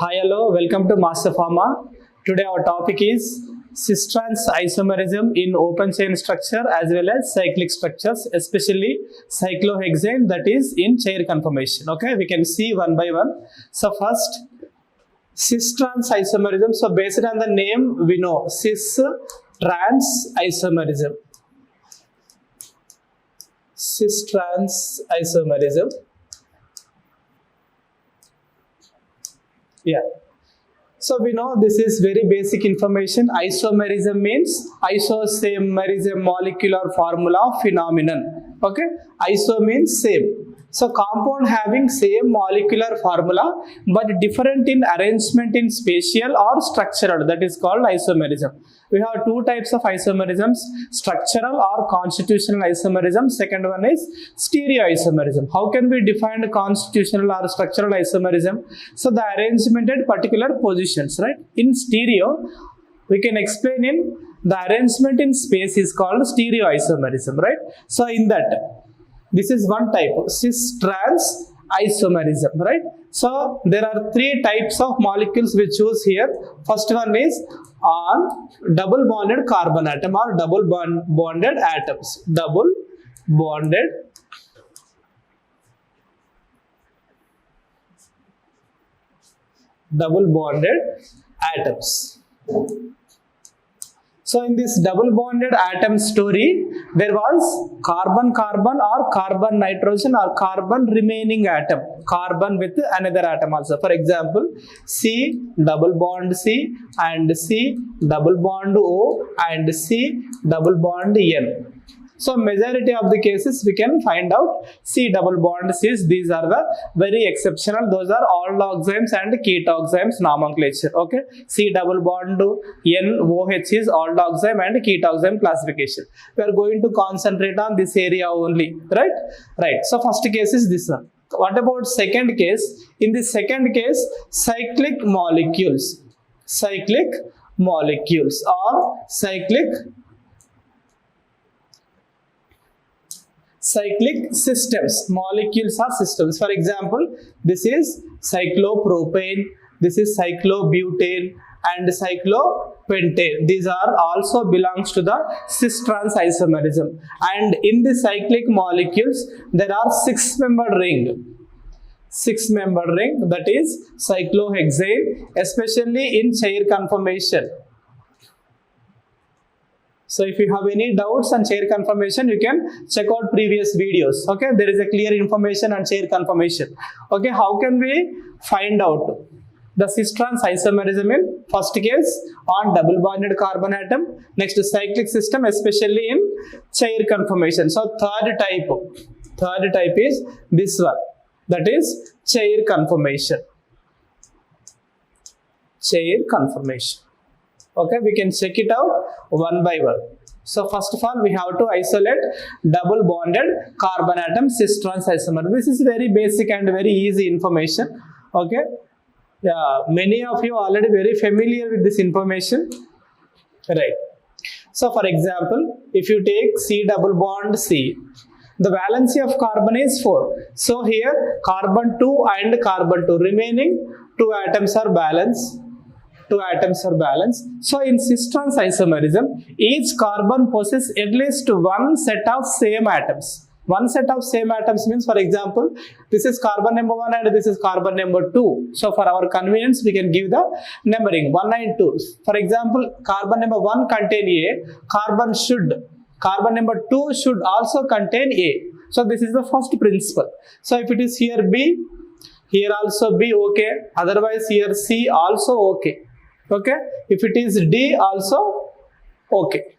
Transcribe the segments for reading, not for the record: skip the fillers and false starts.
Hi, hello, welcome to Master Pharma. Today our topic is Cis-trans isomerism in open chain structure as well as cyclic structures, especially cyclohexane, that is in chair conformation. Okay, we can see one by one. So first, cis-trans isomerism. So based on the name, we know cis-trans isomerism. Cis-trans isomerism. Yeah. So we know this is very basic information. Isomerism means isomerism, molecular formula of phenomenon. Okay. Iso means same. So compound having same molecular formula but different in arrangement in spatial or structural, that is called isomerism. We have two types of isomerisms, structural or constitutional isomerism. Second one is stereoisomerism. How can we define constitutional or structural isomerism? So the arrangement at particular positions, right? In stereo, we can explain in the arrangement in space is called stereoisomerism, right? So in that, this is one type, cis-trans isomerism, right? So there are three types of molecules we choose here. First one is on double bonded carbon atom or double bonded atoms. Double bonded atoms. So in this double bonded atom story, there was carbon-carbon or carbon-nitrogen or carbon remaining atom, carbon with another atom also. For example, C double bond C and C double bond O and C double bond N. So majority of the cases we can find out C double bond Cis. These are the very exceptional. Those are aldoxymes and ketoxymes nomenclature. Okay. C double bond N OH is aldoxyme and ketoxyme classification. We are going to concentrate on this area only. Right? Right. So first case is this one. What about second case? In the second case, cyclic molecules. Cyclic molecules or cyclic systems. Molecules are systems. For example, this is cyclopropane, this is cyclobutane and cyclopentane. These are also belongs to the cis-trans isomerism. And in the cyclic molecules, there are six-membered ring. Six-membered ring, that is cyclohexane, especially in chair conformation. So if you have any doubts on chair conformation, you can check out previous videos. Okay, there is a clear information on chair conformation. Okay, how can we find out the cis-trans isomerism in first case on double bonded carbon atom, next cyclic system, especially in chair conformation. So third type is this one, that is chair conformation. Chair conformation. Okay, we can check it out one by one. So first of all, we have to isolate double bonded carbon atom cis-trans isomer. This is very basic and very easy information. Okay, yeah, many of you are already very familiar with this information, right? So for example, if you take C double bond C, the valency of carbon is 4. So here carbon 2 and carbon 2, remaining 2 atoms are balanced. So in cis-trans isomerism, each carbon possesses at least one set of same atoms. One set of same atoms means, for example, this is carbon number 1 and this is carbon number 2. So for our convenience, we can give the numbering 1 and 2. For example, carbon number 1 contain A, carbon number 2 should also contain A. So this is the first principle. So if it is here B, here also B, okay. Otherwise here C also okay. Okay, if it is D also okay,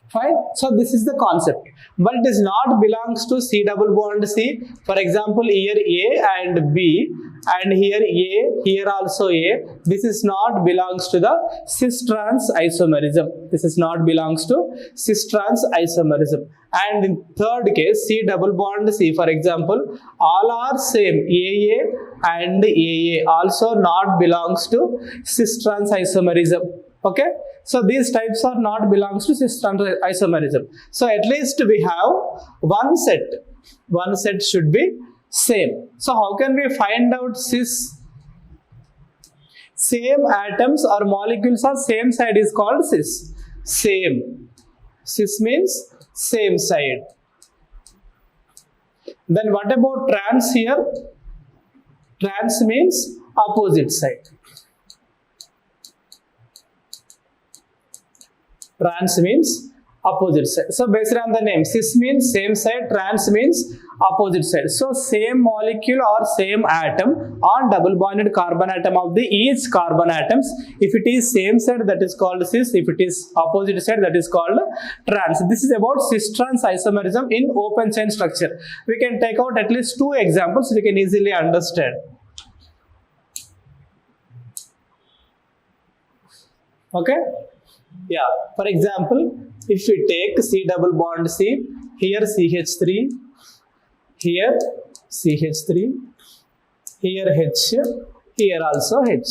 fine. So this is the concept, but it does not belongs to C double bond C. For example, here A and B and here A, here also A. This is not belongs to the cis-trans isomerism. This is not belongs to cis-trans isomerism. And in third case, C double bond C, for example, all are same, AA and AA also not belongs to cis-trans isomerism. Okay, so these types are not belongs to cis-trans isomerism. So at least we have one set should be same. So how can we find out cis same atoms or molecules are same side is called cis. Same. Cis means same side. Then what about trans here? Trans means opposite side. Trans means opposite side. So based on the name, cis means same side, trans means opposite side. So same molecule or same atom on double bonded carbon atom of the each carbon atoms. If it is same side, that is called cis. If it is opposite side, that is called trans. This is about cis-trans isomerism in open chain structure. We can take out at least 2 examples. We can easily understand. Okay. Yeah, for example, if we take C double bond C, here CH3, here CH3, here H, here also H.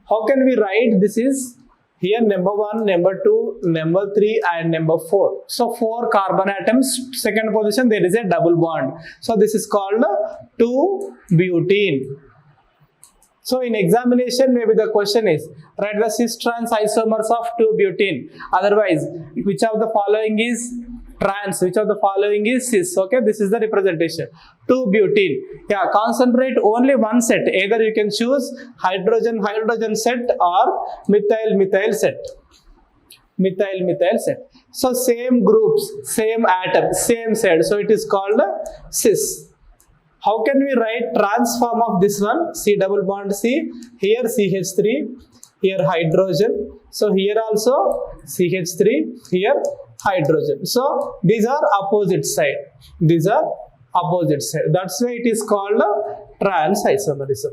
How can we write this is here number 1, number 2, number 3 and number 4. So 4 carbon atoms, second position there is a double bond. So this is called 2-butene. So in examination, maybe the question is, write the cis-trans isomers of 2-butene. Otherwise, which of the following is trans, which of the following is cis? Okay, this is the representation. 2-butene. Yeah, concentrate only one set. Either you can choose hydrogen-hydrogen set or methyl-methyl set. Methyl-methyl set. So same groups, same atom, same side. So it is called cis. How can we write trans form of this one? C double bond C, here CH3, here hydrogen. So here also CH3, here hydrogen. So these are opposite side. These are opposite side. That's why it is called trans isomerism.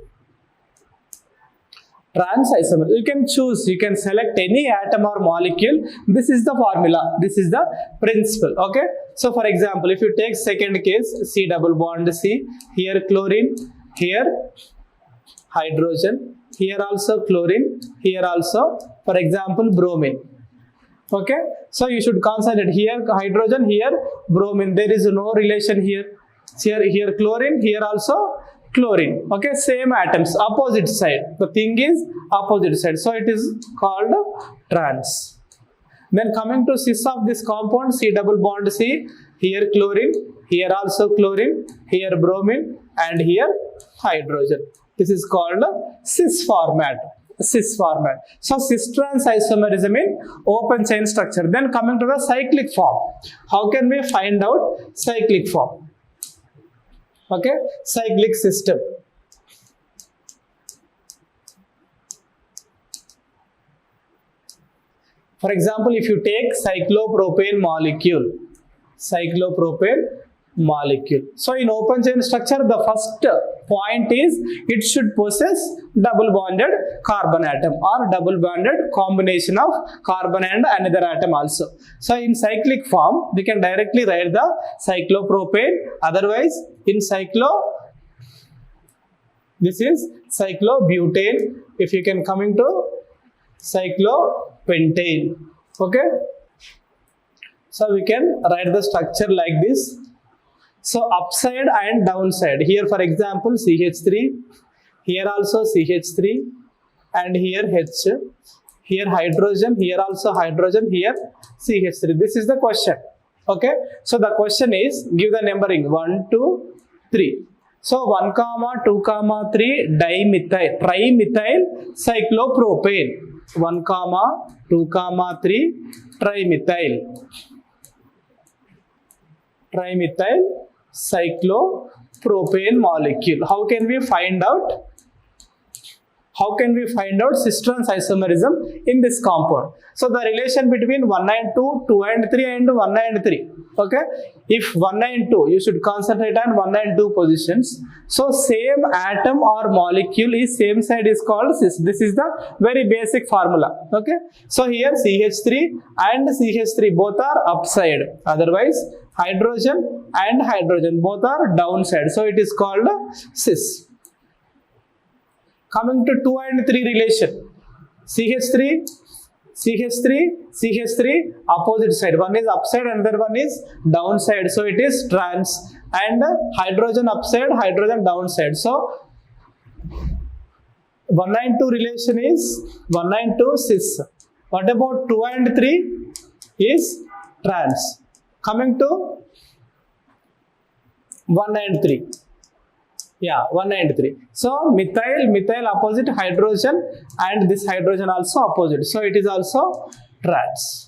Trans isomer. You can choose, you can select any atom or molecule. This is the formula. This is the principle. Okay. So for example, if you take second case, C double bond C, here chlorine, here hydrogen, here also chlorine, here also, for example, bromine. Okay. So you should concentrate here hydrogen, here bromine. There is no relation here. Here chlorine, here also chlorine. Okay, same atoms, opposite side. The thing is opposite side. So it is called trans. Then coming to cis of this compound, C double bond C, here chlorine, here also chlorine, here bromine and here hydrogen. This is called cis format. Cis format. So cis-trans isomerism in open chain structure. Then coming to the cyclic form. How can we find out cyclic form? Okay, cyclic system. For example, if you take cyclopropane molecule. So in open chain structure, the first point is it should possess double bonded carbon atom or double bonded combination of carbon and another atom also. So in cyclic form, we can directly write the cyclopropane. Otherwise, in this is cyclobutane. If you can coming to cyclopentane. Okay. So we can write the structure like this. So upside and downside. Here for example CH3, here also CH3 and here H, here hydrogen, here also hydrogen, here CH3. This is the question. Okay. So the question is, give the numbering 1, 2, 3. So 1, 2, 3 trimethyl cyclopropane. 1, 2, 3 trimethyl cyclopropane molecule. How can we find out? How can we find out cis-trans isomerism in this compound? So the relation between 1 and 2, 2 and 3 and 1 and 3. Okay. If 1 and 2, you should concentrate on 1 and 2 positions. So same atom or molecule is same side is called cis. This is the very basic formula. Okay. So here CH3 and CH3 both are upside. Otherwise hydrogen and hydrogen both are downside. So it is called cis. Coming to 2 and 3 relation. CH3, opposite side. One is upside, another one is downside. So it is trans. And hydrogen upside, hydrogen downside. So 1 and 2 relation is 1 and 2 cis. What about 2 and 3 is trans. Coming to 1 and 3. Yeah, 1 and 3. So methyl opposite hydrogen, and this hydrogen also opposite. So it is also trans.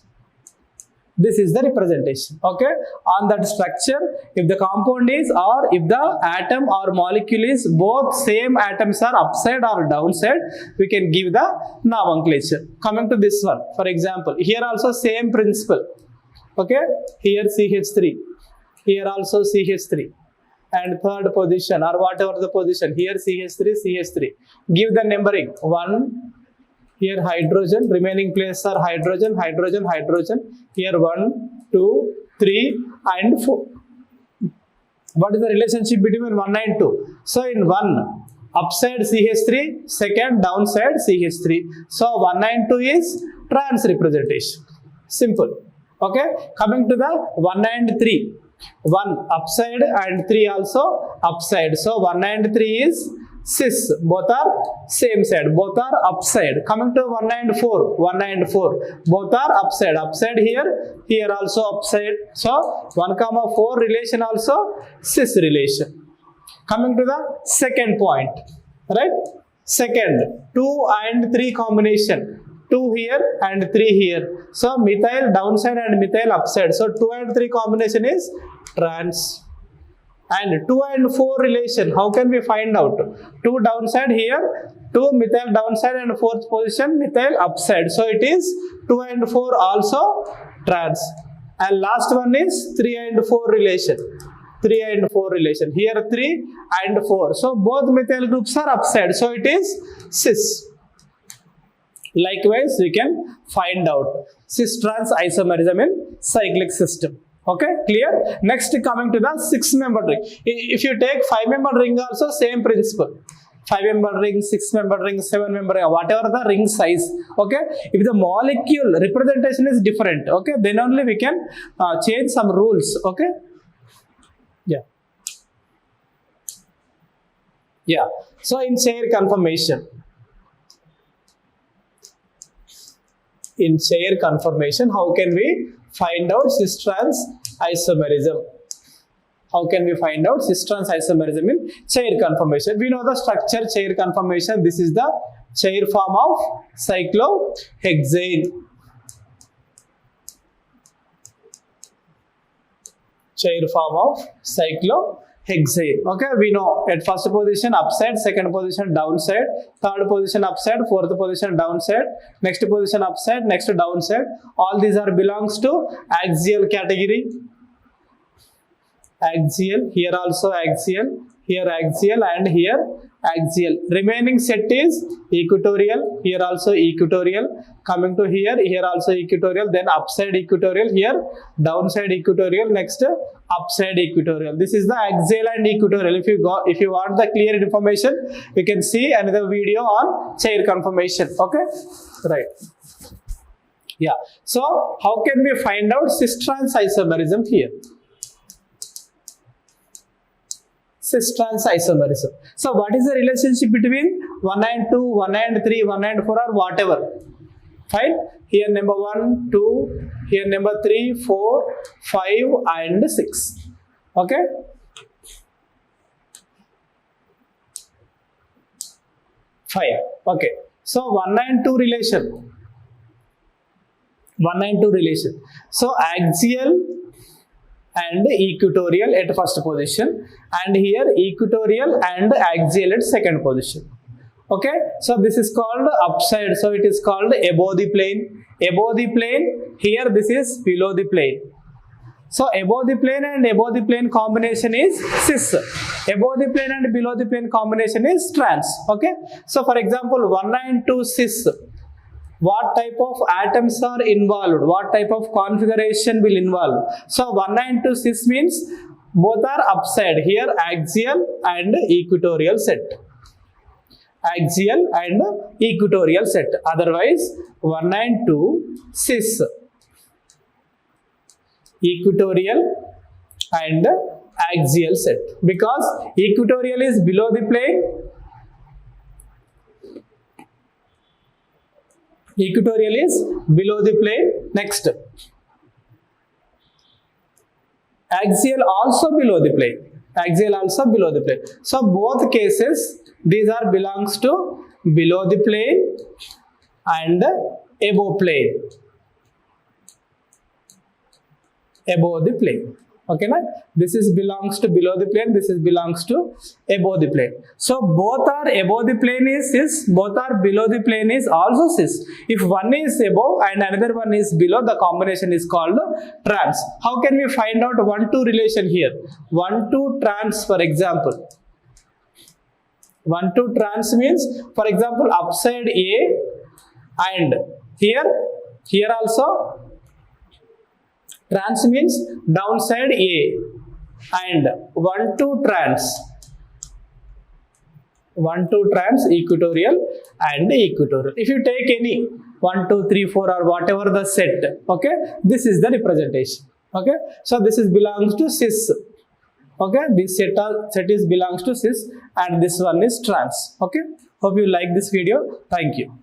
This is the representation. Okay, on that structure, if the compound is, or if the atom or molecule is both same atoms are upside or downside, we can give the nomenclature. Coming to this one, for example, here also same principle. Okay, here CH3, here also CH3, and third position or whatever the position, here CH3. Give the numbering 1. Here hydrogen, remaining places are hydrogen. Here 1, 2, 3 and 4. What is the relationship between 1 and 2? So in 1, upside CH3, second downside CH3. So 1 and 2 is trans representation. Simple. Okay. Coming to the 1 and 3. 1 upside and 3 also upside. So 1 and 3 is cis, both are same side, both are upside. Coming to 1 and 4, both are upside here also upside. So 1, 4 relation also cis relation. Coming to the second point, right? Second, 2 and 3 combination, 2 here and 3 here. So methyl downside and methyl upside. So 2 and 3 combination is trans. And 2 and 4 relation, how can we find out? 2 downside here, 2 methyl downside, and 4th position methyl upside. So it is 2 and 4 also trans. And last one is 3 and 4 relation. 3 and 4 relation. Here 3 and 4. So both methyl groups are upside. So it is cis. Likewise, we can find out cis-trans isomerism in cyclic system. Okay, clear? Next, coming to the 6-membered ring. If you take 5-membered ring also, same principle. 5-membered ring, 6-membered ring, 7-membered ring, whatever the ring size. Okay, if the molecule representation is different, okay, then only we can change some rules. Okay, yeah. So in chair conformation, how can we find out cis-trans isomerism? How can we find out cis-trans isomerism in chair conformation? We know the structure chair conformation. This is the chair form of cyclohexane. Chair form of cyclohexane. Okay, we know at first position upside, second position downside, third position upside, fourth position downside, next position upside, next downside. All these are belongs to axial category. Axial, here also axial, here axial, and here axial. Remaining set is equatorial, here also equatorial. Coming to here also equatorial, then upside equatorial, here downside equatorial, next upside equatorial. This is the axial and equatorial. If you want the clear information, you can see another video on chair conformation. Okay, right. Yeah. So how can we find out cis-trans isomerism here? Cis-trans isomerism. So what is the relationship between 1 and 2, 1 and 3, 1 and 4, or whatever? Fine. Here number 1, 2, here number 3, 4, 5 and 6. Okay. Fine. Okay. So 1 and 2 relation. 1 and 2 relation. So axial and equatorial at first position, and here equatorial and axial at second position. Okay, so this is called upside, so it is called above the plane. Above the plane, here this is below the plane. So above the plane and above the plane combination is cis. Above the plane and below the plane combination is trans. Okay, so for example 1 and 2 cis. What type of atoms are involved? What type of configuration will involve? So 1 and 2 cis means both are upside. Here axial and equatorial set. Axial and equatorial set. Otherwise 1 and 2 cis. Equatorial and axial set. Because equatorial is below the plane. Equatorial is below the plane. Next, axial also below the plane. Axial also below the plane. So both cases, these are belongs to below the plane and above plane. Above the plane. Okay, na? This is belongs to below the plane, this is belongs to above the plane. So both are above the plane is cis, both are below the plane is also cis. If one is above and another one is below, the combination is called trans. How can we find out 1-2 relation here? 1-2 trans, for example. 1-2 trans means, for example, upside A and here also. Trans means downside A, and 1-2 trans. 1-2 trans, equatorial and equatorial. If you take any 1, 2, 3, 4 or whatever the set, okay, this is the representation. Okay, so this is belongs to cis. Okay, this set is belongs to cis and this one is trans. Okay, hope you like this video. Thank you.